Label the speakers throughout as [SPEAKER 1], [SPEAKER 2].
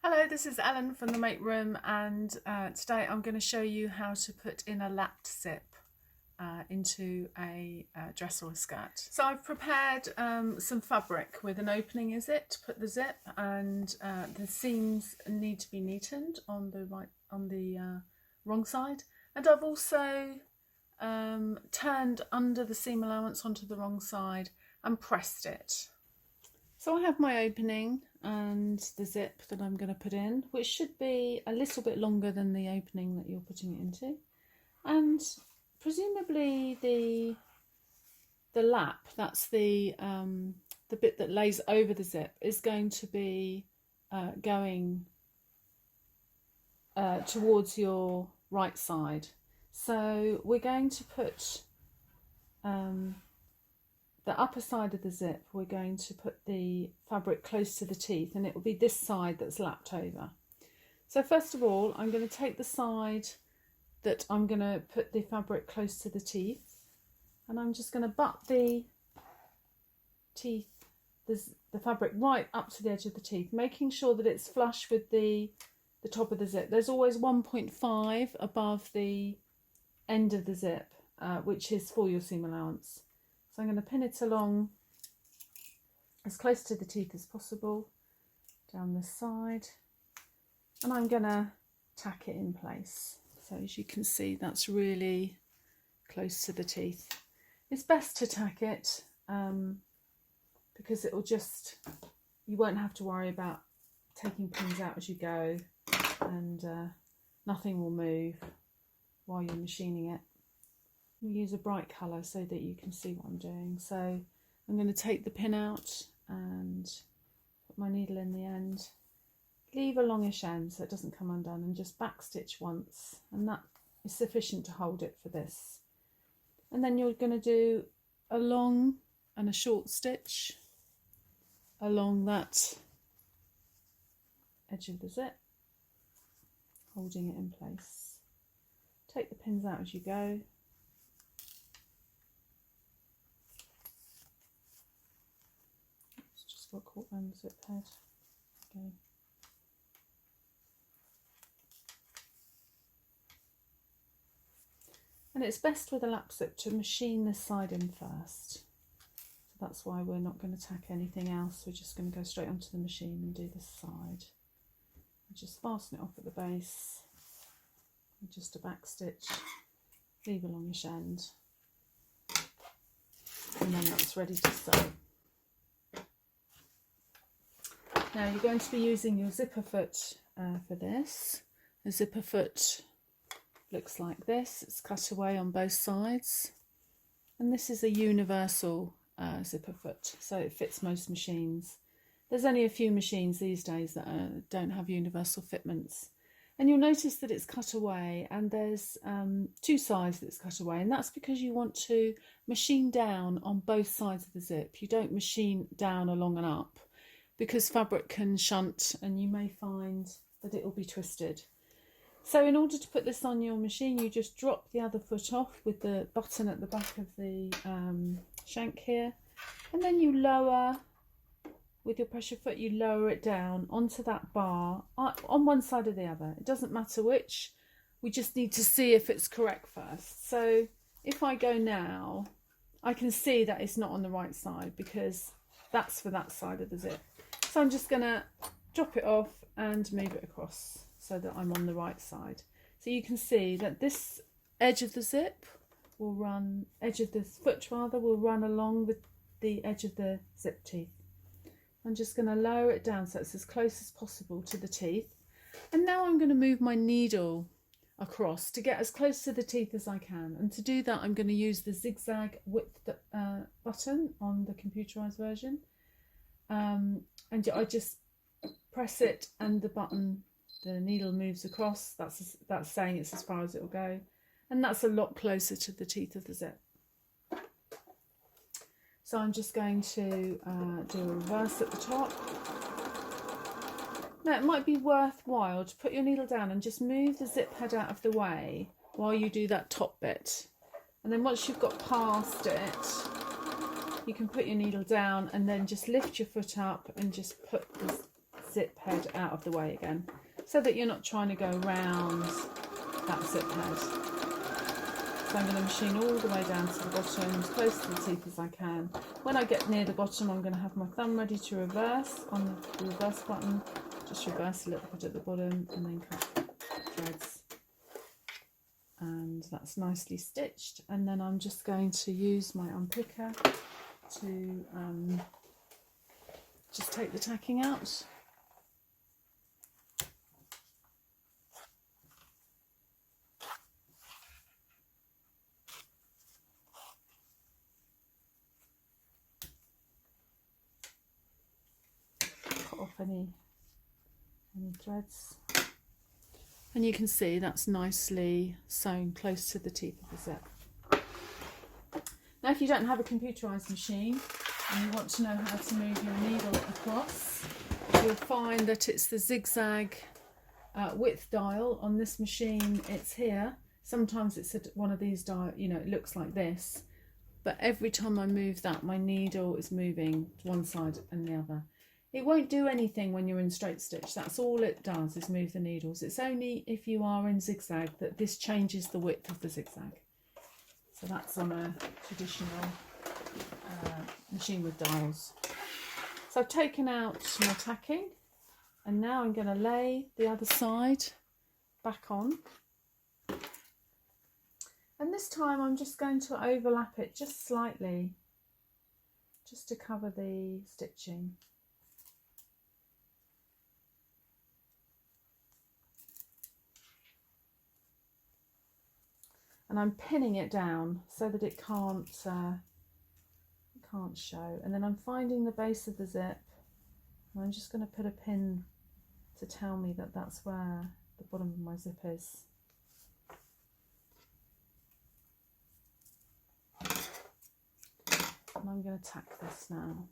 [SPEAKER 1] Hello, this is Ellen from the Make Room, and today I'm going to show you how to put in a lapped zip into a dress or a skirt. So I've prepared some fabric with an opening in it to put the zip, and the seams need to be neatened on the wrong side, and I've also turned under the seam allowance onto the wrong side and pressed it. So I have my opening and the zip that I'm going to put in, which should be a little bit longer than the opening that you're putting it into, and presumably the lap, that's the bit that lays over the zip, is going to be going towards your right side. So we're going to put the upper side of the zip, we're going to put the fabric close to the teeth, and it will be this side that's lapped over. So first of all, I'm going to take the side that I'm going to put the fabric close to the teeth, and I'm just going to butt the teeth, the fabric right up to the edge of the teeth, making sure that it's flush with the top of the zip. There's always 1.5 above the end of the zip, which is for your seam allowance. So I'm going to pin it along as close to the teeth as possible down this side, and I'm going to tack it in place. So as you can see, that's really close to the teeth. It's best to tack it because it will just, you won't have to worry about taking pins out as you go, and nothing will move while you're machining it. Use a bright colour so that you can see what I'm doing. So I'm going to take the pin out and put my needle in the end, leave a longish end so it doesn't come undone, and just back stitch once, and that is sufficient to hold it for this. And then you're going to do a long and a short stitch along that edge of the zip, holding it in place. Take the pins out as you go. Got caught around the zip head. Okay. And it's best with a lap zip to machine this side in first. So that's why we're not going to tack anything else. We're just going to go straight onto the machine and do this side. And just fasten it off at the base. And just a back stitch. Leave a longish end. And then that's ready to sew. Now you're going to be using your zipper foot for this. The zipper foot looks like this. It's cut away on both sides. And this is a universal zipper foot, so it fits most machines. There's only a few machines these days that don't have universal fitments. And you'll notice that it's cut away, and there's two sides that's cut away, and that's because you want to machine down on both sides of the zip. You don't machine down along and up, because fabric can shunt and you may find that it will be twisted. So in order to put this on your machine, you just drop the other foot off with the button at the back of the shank here, and then you lower, with your pressure foot, you lower it down onto that bar on one side or the other. It doesn't matter which, we just need to see if it's correct first. So if I go now, I can see that it's not on the right side because that's for that side of the zip. So I'm just going to drop it off and move it across so that I'm on the right side. So you can see that this edge of the zip will run, edge of the foot rather, will run along the edge of the zip teeth. I'm just going to lower it down so it's as close as possible to the teeth. And now I'm going to move my needle across to get as close to the teeth as I can. And to do that, I'm going to use the zigzag width button on the computerized version. And I just press it, and the needle moves across. That's saying it's as far as it will go, and that's a lot closer to the teeth of the zip. So I'm just going to do a reverse at the top. Now it might be worthwhile to put your needle down and just move the zip head out of the way while you do that top bit, and then once you've got past it, you can put your needle down and then just lift your foot up and just put the zip head out of the way again, so that you're not trying to go around that zip head. So I'm going to machine all the way down to the bottom, as close to the teeth as I can. When I get near the bottom, I'm going to have my thumb ready to reverse on the reverse button. Just reverse a little bit at the bottom and then cut threads. And that's nicely stitched. And then I'm just going to use my unpicker to just take the tacking out. Cut off any threads. And you can see that's nicely sewn close to the teeth of the zip. Now if you don't have a computerised machine and you want to know how to move your needle across, you'll find that it's the zigzag width dial on this machine. It's here. Sometimes it's one of these dial, you know, it looks like this, but every time I move that, my needle is moving to one side and the other. It won't do anything when you're in straight stitch. That's all it does, is move the needles. It's only if you are in zigzag that this changes the width of the zigzag. So that's on a traditional machine with dials. So I've taken out my tacking, and now I'm going to lay the other side back on. And this time I'm just going to overlap it just slightly, just to cover the stitching. And I'm pinning it down so that it can't show. And then I'm finding the base of the zip, and I'm just going to put a pin to tell me that that's where the bottom of my zip is. And I'm going to tack this now.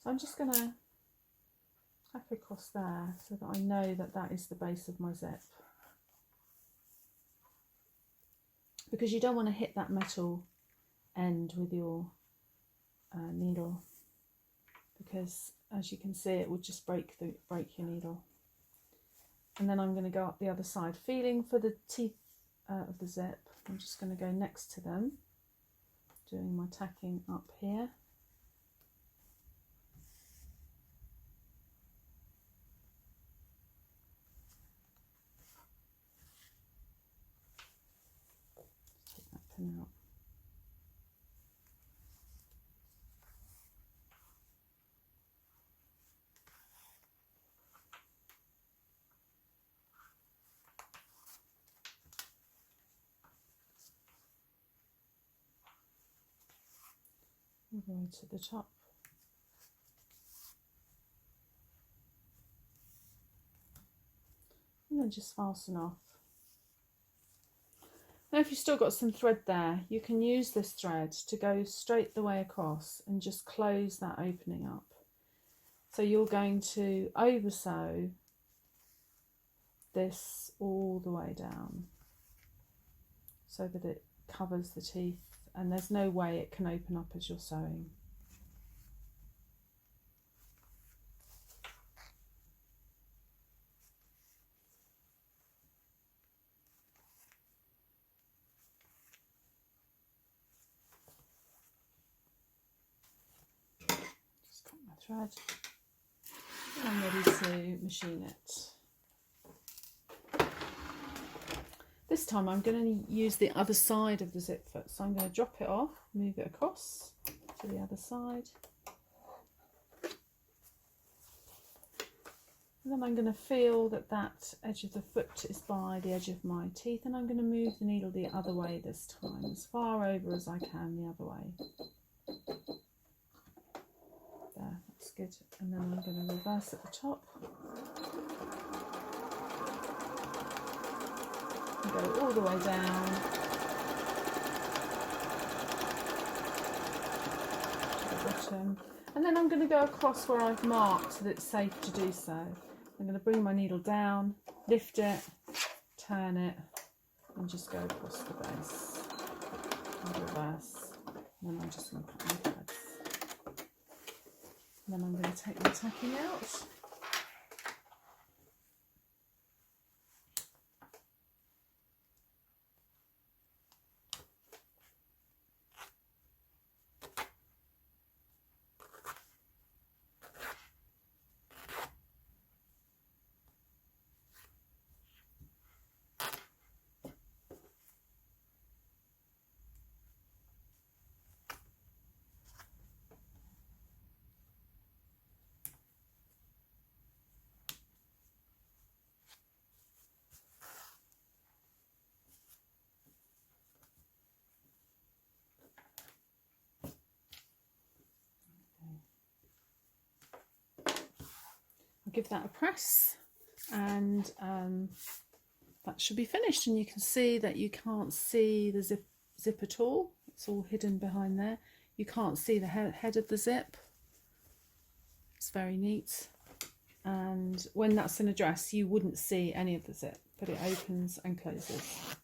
[SPEAKER 1] So I'm just going to tack across there so that I know that that is the base of my zip. Because you don't want to hit that metal end with your needle, because as you can see it would just break your needle. And then I'm going to go up the other side, feeling for the teeth of the zip. I'm just going to go next to them, doing my tacking up here. Take that pin out. All the way to the top. And then just fasten off. Now if you've still got some thread there, you can use this thread to go straight the way across and just close that opening up. So you're going to over sew this all the way down so that it covers the teeth, and there's no way it can open up as you're sewing. Just cut my thread and I'm ready to machine it. This time I'm going to use the other side of the zip foot, so I'm going to drop it off, move it across to the other side, and then I'm going to feel that that edge of the foot is by the edge of my teeth, and I'm going to move the needle the other way this time, as far over as I can the other way. There, that's good. And then I'm going to reverse at the top. Go all the way down to the bottom, and then I'm going to go across where I've marked so that it's safe to do so. I'm going to bring my needle down, lift it, turn it, and just go across the base and reverse. And then I'm just going to put my threads. And then I'm going to take my tacking out. I'll give that a press, and that should be finished. And you can see that you can't see the zip at all. It's all hidden behind there. You can't see the head of the zip. It's very neat. And when that's in a dress, you wouldn't see any of the zip, but it opens and closes.